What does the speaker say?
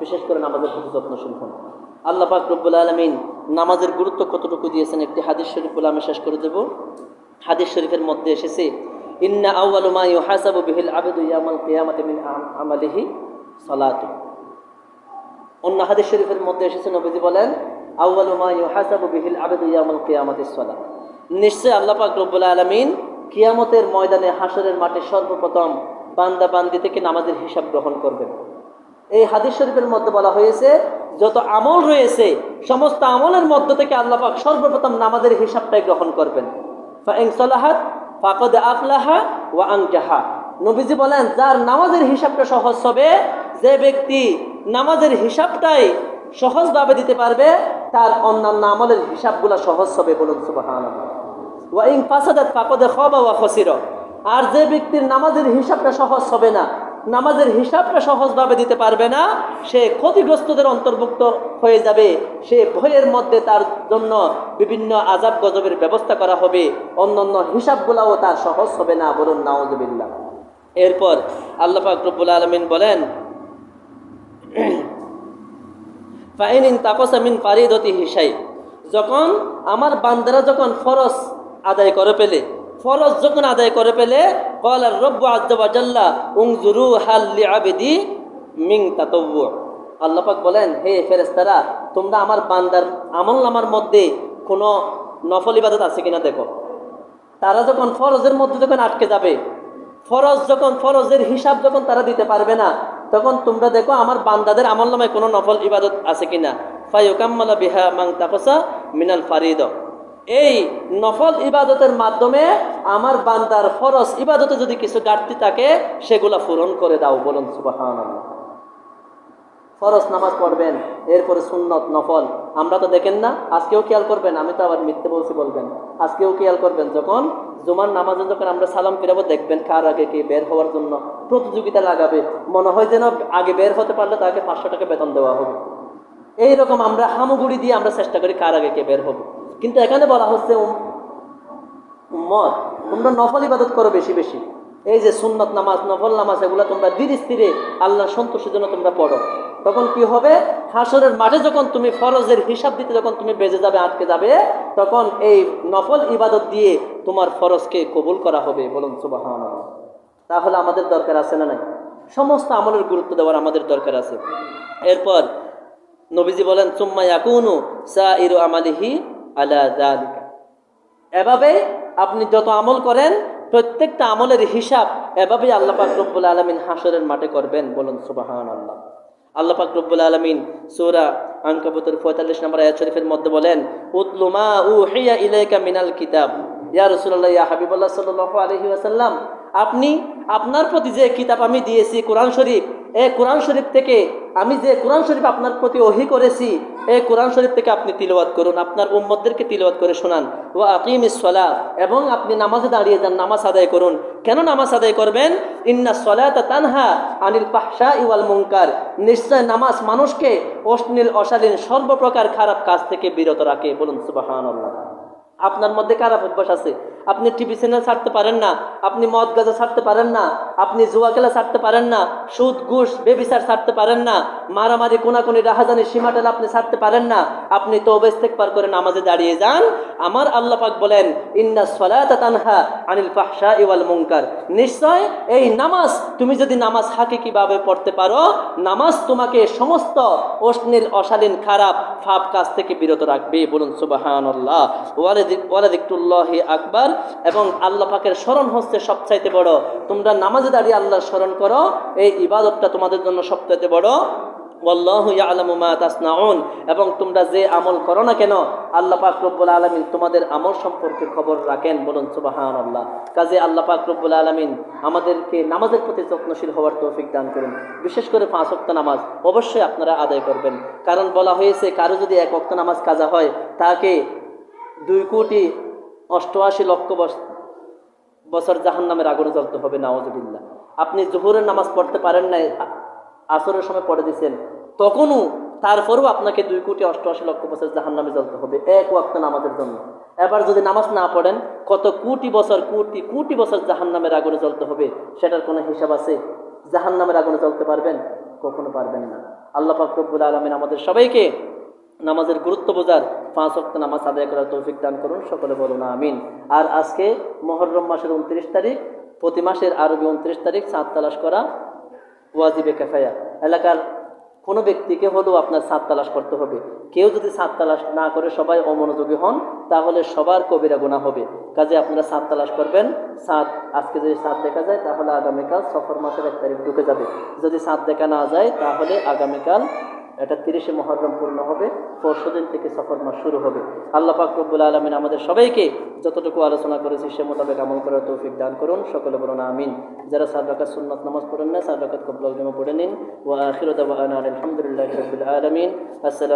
বিশেষ করে নামাজের প্রতি যত্নশীল হন। আল্লাহ পাক রব্বুল আলামিন নামাজের গুরুত্ব কতটুকু দিয়েছেন একটি হাদিস শরীফ বলে আমি শেষ করে দেব। হাদিস শরীফের মধ্যে এসেছে, ইন্না আউয়ালু মা ইউহাসাবু বিহিল আবদু ইয়াউমাল কিয়ামাতি মিন আমালিহি সালাতু। অন্য হাদিস শরীফের মধ্যে এসেছে, নবীজি বলেন, আউয়ালু মা ইউহাসাবু বিহিল আবদু ইয়াউমাল কিয়ামাতিস সালাত। নিশ্চয় আল্লাহ পাক রব্বুল আলামিন কিয়ামতের ময়দানে, হাসরের মাঠে সর্বপ্রথম বান্দা বান্দি থেকে নামাজের হিসাব গ্রহণ করবেন। এই হাদিস শরীফের মধ্যে বলা হয়েছে, যত আমল রয়েছে সমস্ত আমলের মধ্য থেকে আল্লাহ পাক সর্বপ্রথম নামাজের হিসাবটাই গ্রহণ করবেন। ফাইন সালাহাত ফাকাদ আফলাহা ওয়া আনজাহা। নবীজি বলেন, যার নামাজের হিসাবটা সহজ হবে, যে ব্যক্তি নামাজের হিসাবটাই সহজভাবে দিতে পারবে, তার অন্যান্য আমলের হিসাবগুলো সহজ হবে। বলুন সুবহানাল্লাহ। ওয়া ইন ফাসাদাত ফাকাদ খাবা ওয়া খাসিরা। আর যে ব্যক্তির নামাজের হিসাবটা সহজ হবে না, নামাজের হিসাবটা সহজভাবে দিতে পারবে না, সে ক্ষতিগ্রস্তদের অন্তর্ভুক্ত হয়ে যাবে। সে ভয়ের মধ্যে তার জন্য বিভিন্ন আযাব গজবের ব্যবস্থা করা হবে, অন্যান্য হিসাবগুলাও তার সহজ হবে না। বলুন নাউযুবিল্লাহ। এরপর আল্লাহ পাক রব্বুল আলামিন বলেন, ফাইন ইনতাকাসা মিন ফারিদাতিহি শাই। যখন আমার বান্দারা যখন ফরজ আদায় করে ফেলে, ফরজ যখন আদায় করে ফেলে, ক্বালা রাব্বু আযজা ওয়া জাল্লা উনজুরু হাল লিআবদি মিন তাতাওয়ু। আল্লাহ পাক বলেন, হে ফেরেশতারা, তোমরা আমার বান্দার আমলনামার মধ্যে কোনো নফল ইবাদত আছে কিনা দেখো। তারা যখন ফরজের মধ্যে যখন আটকে যাবে, ফরজের হিসাব যখন তারা দিতে পারবে না, তখন তোমরা দেখো আমার বান্দাদের আমলনামায় কোনো নফল ইবাদত আছে কিনা। ফায়ুকাম্মালা বিহা মান তাকাসা মিনাল ফারিদ। এই নফল ইবাদতের মাধ্যমে আমার বান্দার ফরজ ইবাদতে যদি কিছু ঘাটতি থাকে, সেগুলা পূরণ করে দাও। বলুন সুবহানাল্লাহ। ফরজ নামাজ পড়বেন, এরপরে সুন্নত নফল। আমরা তো দেখেন না, আজকেও খেয়াল করবেন, আমি তো আবার মিথ্যে বলছি বলবেন, আজকেও খেয়াল করবেন, যখন জুমার নামাজে যখন আমরা সালাম ফিরাবো, দেখবেন কার আগে কে বের হওয়ার জন্য প্রতিযোগিতা লাগাবে। মনে হয় যেন আগে বের হতে পারলে তাকে 500 টাকা বেতন দেওয়া হবে। এইরকম আমরা হামুগুড়ি দিয়ে আমরা চেষ্টা করি কার আগে কে বের হবে। কিন্তু এখানে বলা হচ্ছে, উম্মত, তোমরা নফল ইবাদত করো বেশি বেশি। এই যে সুন্নত নামাজ, নফল নামাজ, এগুলো তোমরা ধীরে স্থিরে আল্লাহর সন্তোষের জন্য তোমরা পড়ো। তখন কি হবে, হাসরের মাঠে যখন তুমি ফরজের হিসাব দিতে যখন তুমি বেজে যাবে, আটকে যাবে, তখন এই নফল ইবাদত দিয়ে তোমার ফরজকে কবুল করা হবে। বলুন সুবহানাল্লাহ। তাহলে আমাদের দরকার আছে না নাই? সমস্ত আমলের গুরুত্ব দেওয়ার আমাদের দরকার আছে। এরপর নবীজি বলেন, সুম্মা ইয়াকুনু সাইরু আমালিহি আলা যালিকা। এভাবে আপনি যত আমল করেন, প্রত্যেকটা আমলের হিসাব এভাবেই আল্লাহ পাক রব্বুল আলামিন হাসরের মাঠে করবেন। বলুন সুবহানাল্লাহ। আল্লাহ পাক রব্বুল আলামিন সূরা আনকাবুতের 45 নম্বর আয়াত শরীফের মধ্যে বলেন, উতলু মা উহিয়া ইলাইকা মিনাল কিতাব। ইয়া রাসূলুল্লাহ, ইয়া হাবিবাল্লাহ সাল্লাল্লাহু আলাইহি ওয়াসাল্লাম, আপনি আপনার প্রতি যে কিতাব আমি দিয়েছি কোরআন শরীফ, এই কোরআন শরীফ থেকে আমি যে কোরআন শরীফ আপনার প্রতি ওহী করেছি, এই কোরআন শরীফ থেকে আপনি তিলাওয়াত করুন, আপনার উম্মতদেরকে তিলাওয়াত করে শোনান। ওয়া আকিমিস সালাহ, এবং আপনি নামাজে দাঁড়িয়ে যান, নামাজ আদায় করুন। কেন নামাজ আদায় করবেন? ইন্নাস সালাতা তানহা আনিল ফাহশাই ওয়াল মুনকার। নিশ্চয় নামাজ মানুষকে অশ্লীল অশালীন সর্বপ্রকার খারাপ কাজ থেকে বিরত রাখে। বলুন সুবহানাল্লাহ। আপনার মধ্যে খারাপ অভ্যাস আছে, আপনি টিভি চ্যানেল ছাড়তে পারেন না, আপনি মদ গাঁজা ছাড়তে পারেন না, আপনি জুয়া খেলা ছাড়তে পারেন না, সুদ ঘুষ বেবিচার ছাড়তে পারেন না, মারামারি কোনাকুনি রাহাজানি সীমাটেলা আপনি ছাড়তে পারেন না। আপনি তওবা ইস্তেগফার করে নামাজে দাঁড়িয়ে যান। আমার আল্লাহ পাক বলেন, ইন্নাস সালাতা তানহা আনিল ফাহশাই ওয়াল মুনকার। নিশ্চয় এই নামাজ, তুমি যদি নামাজ হাকিকিভাবে পড়তে পারো, নামাজ তোমাকে সমস্ত অশ্লীল অশালীন খারাপ পাপ কাজ থেকে বিরত রাখবে। বলুন সুবহানাল্লাহ। ওয়ালা যিকরুল্লাহি আকবার। এবং আল্লাহ পাকের স্মরণ হচ্ছে সবচাইতে বড়। তোমরা নামাজে দাঁড়িয়ে আল্লাহর স্মরণ করো, এই ইবাদতটা তোমাদের জন্য সবচাইতে বড়। ওয়াল্লাহু ইয়ালামু মা তাসনাউন। এবং তোমরা যে আমল করো না কেন, আল্লাহ পাক রব্বুল আলামিন তোমাদের আমল সম্পর্কে খবর রাখেন। বলুন সুবহানাল্লাহ। কাজে আল্লাহ পাক রব্বুল আলামিন আমাদেরকে নামাজের প্রতি যত্নশীল হওয়ার তৌফিক দান করুন। বিশেষ করে 5 ওয়াক্ত নামাজ অবশ্যই আপনারা আদায় করবেন। কারণ বলা হয়েছে, কারো যদি 1 ওয়াক্ত নামাজ কাজা হয়, তাকে 2,88,00,000 বছর জাহান্নামের আগুনে জ্বলতে হবে। নাউযুবিল্লাহ। আপনি জোহরের নামাজ পড়তে পারেন নাই, আসরের সময় পড়ে দিয়েছেন, তখনও তারপরেও আপনাকে 2,88,00,000 বছর জাহান্নামে জ্বলতে হবে 1 ওয়াক্ত নামাজের জন্য। এবার যদি নামাজ না পড়েন, কত কোটি বছর জাহান্নামের আগুনে জ্বলতে হবে, সেটার কোনো হিসাব আছে? জাহান্নামের আগুনে জ্বলতে পারবেন? কখনো পারবেন না। আল্লাহ পাক রব্বুল আলামিন আমাদের সবাইকে নামাজের গুরুত্ব বোঝার 5 ওয়াক্ত নামাজ আদায় করার তৌফিক দান করুন, সকলে বলুন আমিন। আর আজকে মুহররম মাসের 29 তারিখ, প্রতি মাসের আরবি 29 তারিখ ছাদ তালাশ করা ওয়াজিবে কিফায়া। এলাকার কোনো ব্যক্তিকে হলেও আপনার ছাদ তালাশ করতে হবে। কেউ যদি ছাদ তালাশ না করে সবাই অমনোযোগী হন, তাহলে সবার কবিরা গুনাহ হবে। কাজে আপনারা ছাদ তালাশ করবেন। ছাদ আজকে যদি ছাদ দেখা যায় তাহলে আগামীকাল সফর মাসের 1 তারিখ ঢুকে যাবে। যদি ছাদ দেখা না যায় তাহলে আগামীকাল এটা 30শে মুহররম পূর্ণ হবে, পরশুদিন থেকে সফর মাস শুরু হবে। আল্লাহ পাক রব্বুল আলামিন আমাদের সবাইকে যতটুকু আলোচনা করেছি সে মোতাবেক আমল করার তৌফিক দান করুন, সকলে বলুন আমিন। যারা 4 রাকাত সুন্নাত নামাজ পড়েন না 4 রাকাত কবুল জামা পড়ে নিন। ওয়া আখিরু দাওয়ানা আলহামদুলিল্লাহি রাব্বিল আলামিন। আসসালামু